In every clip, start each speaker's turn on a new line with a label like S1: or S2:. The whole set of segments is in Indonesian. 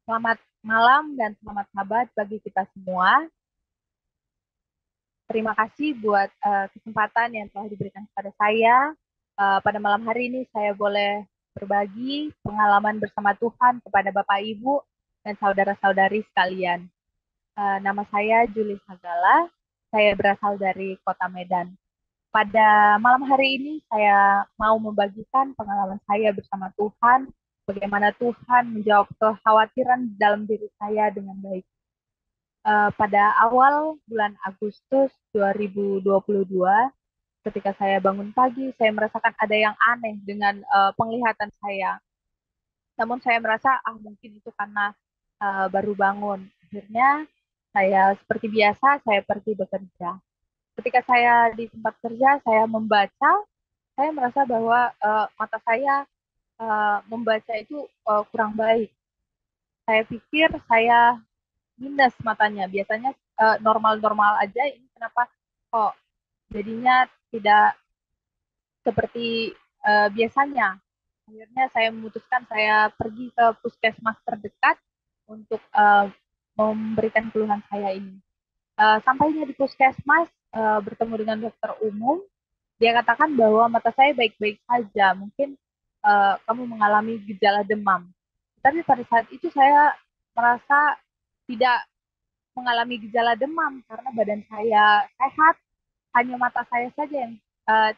S1: Selamat malam dan selamat sahabat bagi kita semua. Terima kasih buat kesempatan yang telah diberikan kepada saya. Pada malam hari ini saya boleh berbagi pengalaman bersama Tuhan kepada Bapak Ibu dan saudara-saudari sekalian. Nama saya Juli Sagala, saya berasal dari Kota Medan. Pada malam hari ini saya mau membagikan pengalaman saya bersama Tuhan, bagaimana Tuhan menjawab kekhawatiran dalam diri saya dengan baik. Pada awal bulan Agustus 2022, ketika saya bangun pagi, saya merasakan ada yang aneh dengan penglihatan saya. Namun saya merasa, mungkin itu karena baru bangun. Akhirnya saya seperti biasa, saya pergi bekerja. Ketika saya di tempat kerja, saya membaca, saya merasa bahwa mata saya membaca itu kurang baik. Saya pikir saya minus matanya. Biasanya normal-normal aja, ini kenapa kok jadinya tidak seperti biasanya. Akhirnya saya memutuskan saya pergi ke puskesmas terdekat untuk memberikan keluhan saya ini. Sampainya di puskesmas, bertemu dengan dokter umum, dia katakan bahwa mata saya baik-baik saja, mungkin kamu mengalami gejala demam. Tapi pada saat itu saya merasa tidak mengalami gejala demam karena badan saya sehat, hanya mata saya saja yang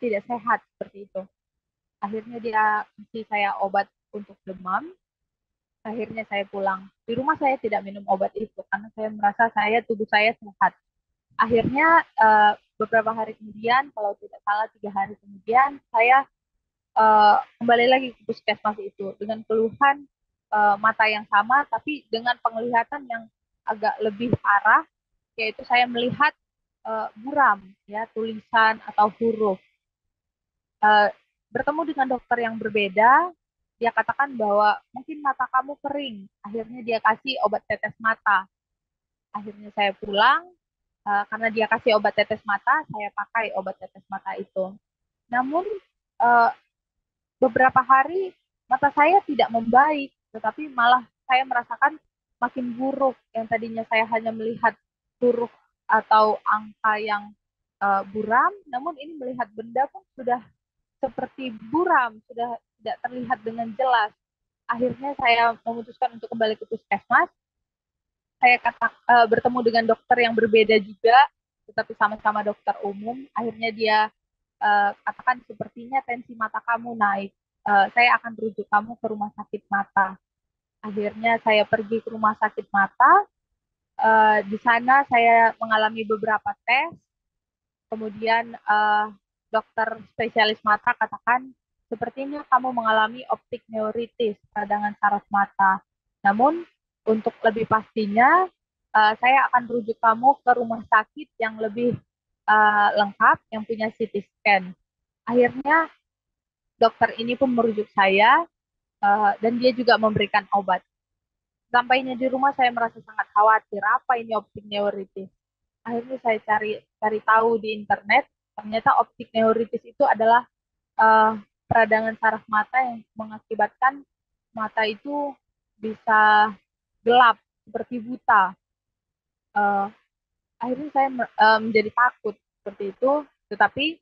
S1: tidak sehat seperti itu. Akhirnya dia kasih saya obat untuk demam. Akhirnya saya pulang. Di rumah saya tidak minum obat itu karena saya merasa tubuh saya sehat. Akhirnya beberapa hari kemudian, kalau tidak salah 3 hari kemudian, saya kembali lagi ke puskesmas itu dengan keluhan mata yang sama, tapi dengan penglihatan yang agak lebih parah, yaitu saya melihat buram, ya, tulisan atau huruf. Uh, Bertemu dengan dokter yang berbeda, dia katakan bahwa mungkin mata kamu kering. Akhirnya dia kasih obat tetes mata. Akhirnya saya pulang, karena dia kasih obat tetes mata, saya pakai obat tetes mata itu. Namun uh, beberapa hari mata saya tidak membaik, tetapi malah saya merasakan makin buruk. Yang tadinya saya hanya melihat huruf atau angka yang buram, namun ini melihat benda pun sudah seperti buram, sudah tidak terlihat dengan jelas. Akhirnya saya memutuskan untuk kembali ke puskesmas. Saya bertemu dengan dokter yang berbeda juga, tetapi sama-sama dokter umum. Akhirnya dia katakan sepertinya tensi mata kamu naik. Saya akan rujuk kamu ke rumah sakit mata. Akhirnya saya pergi ke rumah sakit mata. Di sana saya mengalami beberapa tes. Kemudian dokter spesialis mata katakan, sepertinya kamu mengalami optik neuritis, peradangan saraf mata. Namun untuk lebih pastinya, saya akan rujuk kamu ke rumah sakit yang lebih lengkap, yang punya CT scan. Akhirnya dokter ini pun merujuk saya, dan dia juga memberikan obat. Sampainya di rumah saya merasa sangat khawatir, apa ini optik neuritis. Akhirnya saya cari cari tahu di internet, ternyata optik neuritis itu adalah uh, peradangan saraf mata yang mengakibatkan mata itu bisa gelap seperti buta. Uh, Akhirnya saya menjadi takut seperti itu, tetapi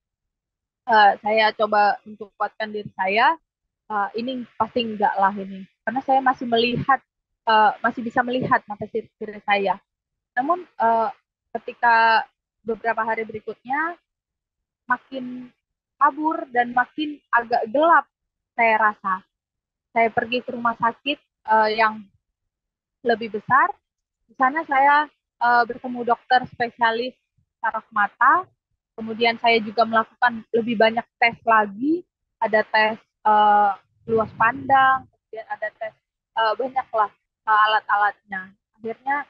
S1: saya coba untuk kuatkan diri saya, ini pasti enggak lah ini, karena saya masih melihat, masih bisa melihat mata kiri saya. Namun ketika beberapa hari berikutnya makin kabur dan makin agak gelap, saya rasa. Saya pergi ke rumah sakit yang lebih besar. Di sana saya bertemu dokter spesialis saraf mata. Kemudian saya juga melakukan lebih banyak tes lagi. Ada tes luas pandang, kemudian ada tes banyaklah alat-alatnya. Akhirnya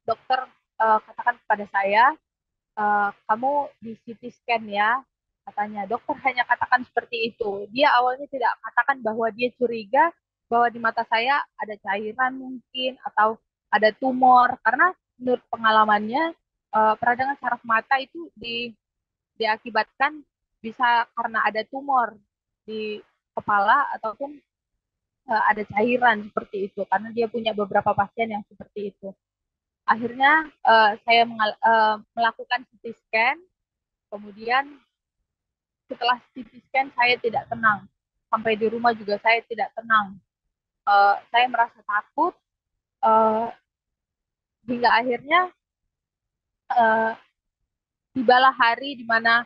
S1: dokter katakan kepada saya, kamu di CT scan ya, katanya. Dokter hanya katakan seperti itu. Dia awalnya tidak katakan bahwa dia curiga bahwa di mata saya ada cairan mungkin atau ada tumor, karena menurut pengalamannya peradangan saraf mata itu diakibatkan bisa karena ada tumor di kepala ataupun ada cairan seperti itu karena dia punya beberapa pasien yang seperti itu. Akhirnya saya melakukan CT scan, kemudian setelah CT scan saya tidak tenang. Sampai di rumah juga saya tidak tenang. Saya merasa takut uh, hingga akhirnya uh, tibalah hari di mana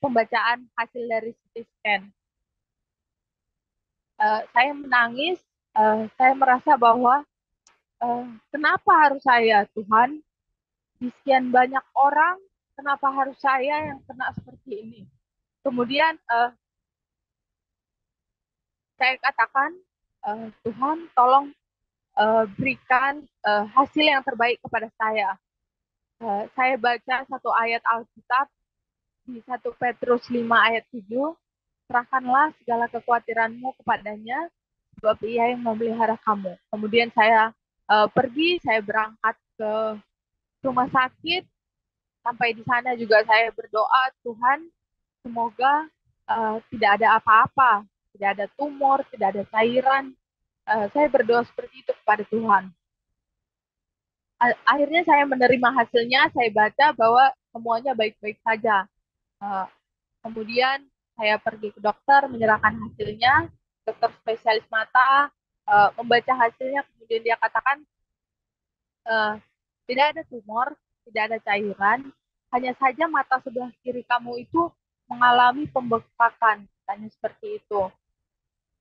S1: pembacaan hasil dari CT scan. Saya menangis, saya merasa bahwa kenapa harus saya, Tuhan? Di sekian banyak orang, kenapa harus saya yang kena seperti ini? Kemudian saya katakan, Tuhan tolong berikan hasil yang terbaik kepada saya. Saya baca satu ayat Alkitab di 1 Petrus 5 ayat 7, serahkanlah segala kekhawatiranmu kepadanya, sebab ia yang memelihara kamu. Kemudian saya pergi, saya berangkat ke rumah sakit, sampai di sana juga saya berdoa, Tuhan, semoga tidak ada apa-apa, tidak ada tumor, tidak ada cairan. Saya berdoa seperti itu kepada Tuhan. Akhirnya saya menerima hasilnya, saya baca bahwa semuanya baik-baik saja. Kemudian saya pergi ke dokter, menyerahkan hasilnya, dokter spesialis mata membaca hasilnya, kemudian dia katakan tidak ada tumor, tidak ada cairan, hanya saja mata sebelah kiri kamu itu mengalami pembengkakan, katanya seperti itu.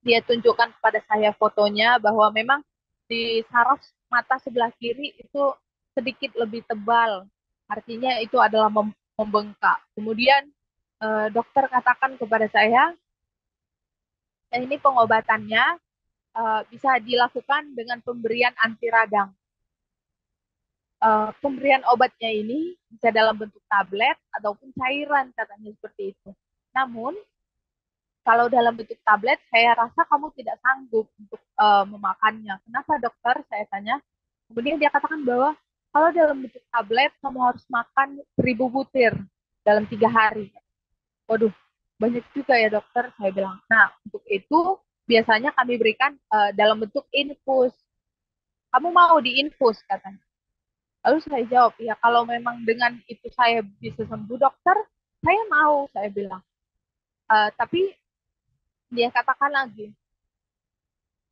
S1: Dia tunjukkan kepada saya fotonya bahwa memang di saraf mata sebelah kiri itu sedikit lebih tebal, artinya itu adalah membengkak. Kemudian dokter katakan kepada saya, ini pengobatannya bisa dilakukan dengan pemberian anti radang. Pemberian obatnya ini bisa dalam bentuk tablet ataupun cairan, katanya seperti itu. Namun kalau dalam bentuk tablet, saya rasa kamu tidak sanggup untuk memakannya. Kenapa dokter? Saya tanya. Kemudian dia katakan bahwa kalau dalam bentuk tablet, kamu harus makan 1000 butir dalam 3 hari. Waduh, banyak juga ya dokter, saya bilang. Nah, untuk itu biasanya kami berikan dalam bentuk infus. Kamu mau diinfus, katanya. Lalu saya jawab, ya kalau memang dengan itu saya bisa sembuh dokter, saya mau, saya bilang. Tapi dia katakan lagi,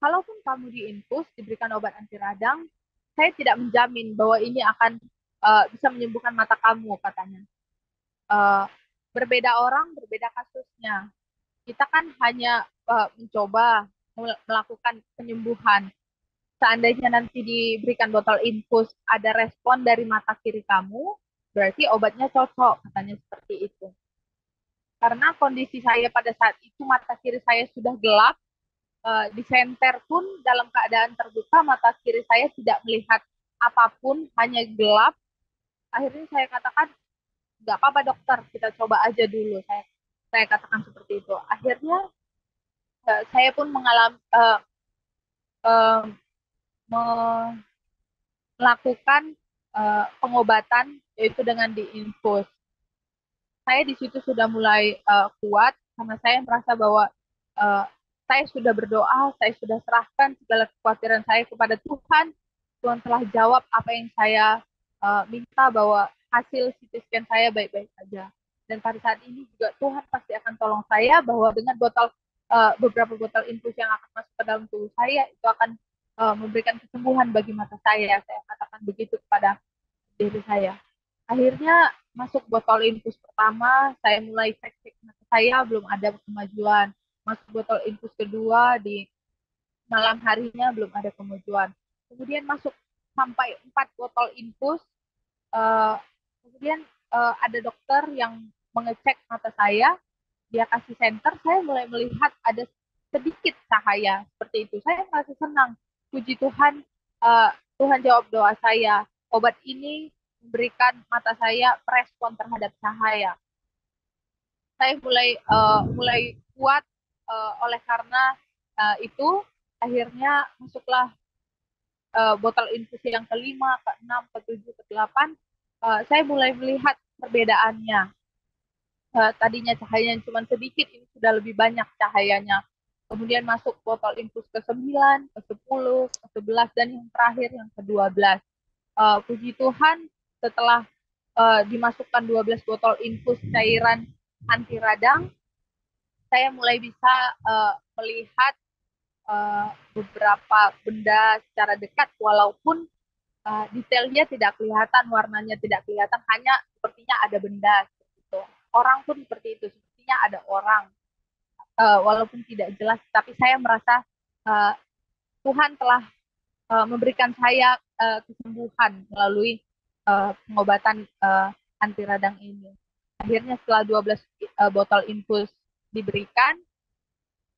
S1: kalaupun kamu diinfus, diberikan obat anti radang, saya tidak menjamin bahwa ini akan bisa menyembuhkan mata kamu, katanya. Uh, Berbeda orang, berbeda kasusnya. Kita kan hanya mencoba melakukan penyembuhan. Seandainya nanti diberikan botol infus, ada respon dari mata kiri kamu, berarti obatnya cocok, katanya seperti itu. Karena kondisi saya pada saat itu mata kiri saya sudah gelap, di senter pun dalam keadaan terbuka, mata kiri saya tidak melihat apapun, hanya gelap. Akhirnya saya katakan, nggak apa-apa dokter, kita coba aja dulu. Saya katakan seperti itu. Akhirnya saya pun mengalami uh, melakukan pengobatan yaitu dengan diinfus. Saya di situ sudah mulai kuat karena saya merasa bahwa uh, saya sudah berdoa, saya sudah serahkan segala kekhawatiran saya kepada Tuhan. Tuhan telah jawab apa yang saya minta, bahwa hasil CT scan saya baik-baik saja. Dan pada saat ini juga Tuhan pasti akan tolong saya, bahwa dengan beberapa botol infus yang akan masuk ke dalam tubuh saya itu akan memberikan kesembuhan bagi mata saya. Saya katakan begitu kepada diri saya. Akhirnya masuk botol infus pertama, saya mulai cek-cek mata saya, belum ada kemajuan. Masuk botol infus kedua, di malam harinya belum ada kemajuan. Kemudian masuk sampai 4 botol infus, uh, kemudian ada dokter yang mengecek mata saya, dia kasih senter, saya mulai melihat ada sedikit cahaya seperti itu. Saya merasa senang, puji Tuhan, Tuhan jawab doa saya. Obat ini memberikan mata saya respon terhadap cahaya. Saya mulai kuat oleh karena itu. Akhirnya masuklah botol infus yang kelima, keenam, ketujuh, kedelapan. Saya mulai melihat perbedaannya. Tadinya cahayanya cuma sedikit, ini sudah lebih banyak cahayanya. kemudian masuk botol infus ke-9, ke-10, ke-11, dan yang terakhir yang ke-12. Puji Tuhan, setelah dimasukkan 12 botol infus cairan anti radang, saya mulai bisa melihat beberapa benda secara dekat, walaupun detailnya tidak kelihatan, warnanya tidak kelihatan, hanya sepertinya ada benda. Gitu. Orang pun seperti itu, sepertinya ada orang, walaupun tidak jelas, tapi saya merasa uh, Tuhan telah memberikan saya kesembuhan melalui pengobatan anti radang ini. Akhirnya setelah 12 botol infus diberikan,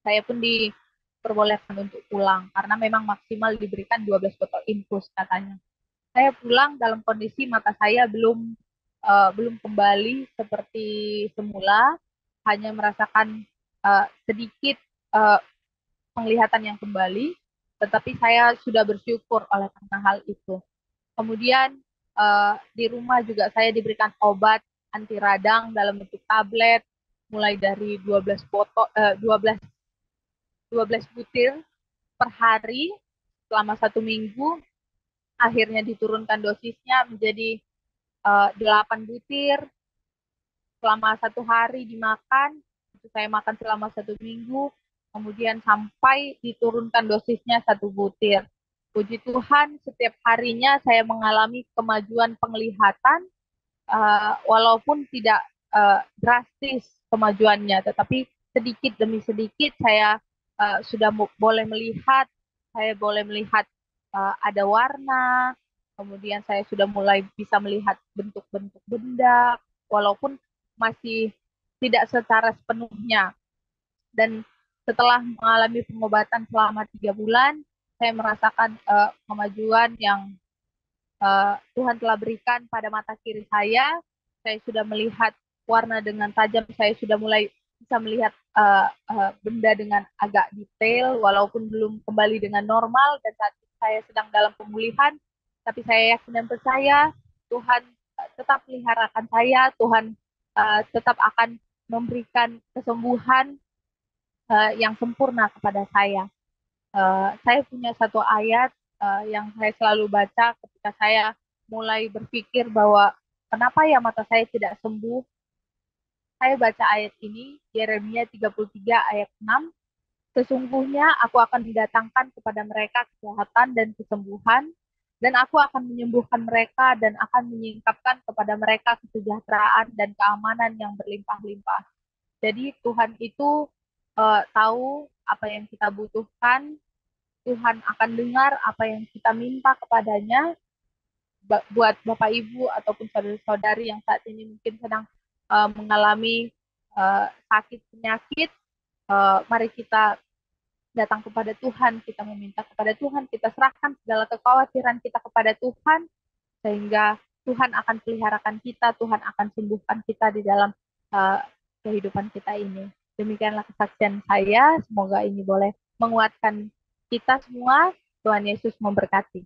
S1: saya pun diperbolehkan untuk pulang karena memang maksimal diberikan 12 botol infus katanya. Saya pulang dalam kondisi mata saya belum kembali seperti semula, hanya merasakan sedikit uh, penglihatan yang kembali, tetapi saya sudah bersyukur oleh karena hal itu. Kemudian di rumah juga saya diberikan obat anti radang dalam bentuk tablet, mulai dari 12 botol, 12 butir per hari selama 1 minggu. Akhirnya diturunkan dosisnya menjadi 8 butir selama 1 hari dimakan. Itu saya makan selama 1 minggu, kemudian sampai diturunkan dosisnya 1 butir. Puji Tuhan, setiap harinya saya mengalami kemajuan penglihatan, walaupun tidak drastis kemajuannya, tetapi sedikit demi sedikit saya sudah boleh melihat, ada warna, kemudian saya sudah mulai bisa melihat bentuk-bentuk benda, walaupun masih tidak secara sepenuhnya. Dan setelah mengalami pengobatan selama 3 bulan, saya merasakan kemajuan yang Tuhan telah berikan pada mata kiri saya. Saya sudah melihat warna dengan tajam, saya sudah mulai bisa melihat benda dengan agak detail, walaupun belum kembali dengan normal, dan saat ini saya sedang dalam pemulihan, tapi saya yakin dan percaya Tuhan tetap peliharakan saya, Tuhan tetap akan memberikan kesembuhan yang sempurna kepada saya. Saya punya satu ayat yang saya selalu baca ketika saya mulai berpikir bahwa kenapa ya mata saya tidak sembuh. Saya baca ayat ini, Yeremia 33 ayat 6. Sesungguhnya aku akan didatangkan kepada mereka kesehatan dan kesembuhan, dan aku akan menyembuhkan mereka dan akan menyingkapkan kepada mereka kesejahteraan dan keamanan yang berlimpah-limpah. Jadi Tuhan itu tahu apa yang kita butuhkan, Tuhan akan dengar apa yang kita minta kepadanya. Buat Bapak Ibu ataupun saudara-saudari yang saat ini mungkin sedang mengalami sakit penyakit, mari kita datang kepada Tuhan, kita meminta kepada Tuhan, kita serahkan segala kekhawatiran kita kepada Tuhan, sehingga Tuhan akan peliharakan kita, Tuhan akan sembuhkan kita di dalam uh, kehidupan kita ini. Demikianlah kesaksian saya, semoga ini boleh menguatkan kita semua. Tuhan Yesus memberkati.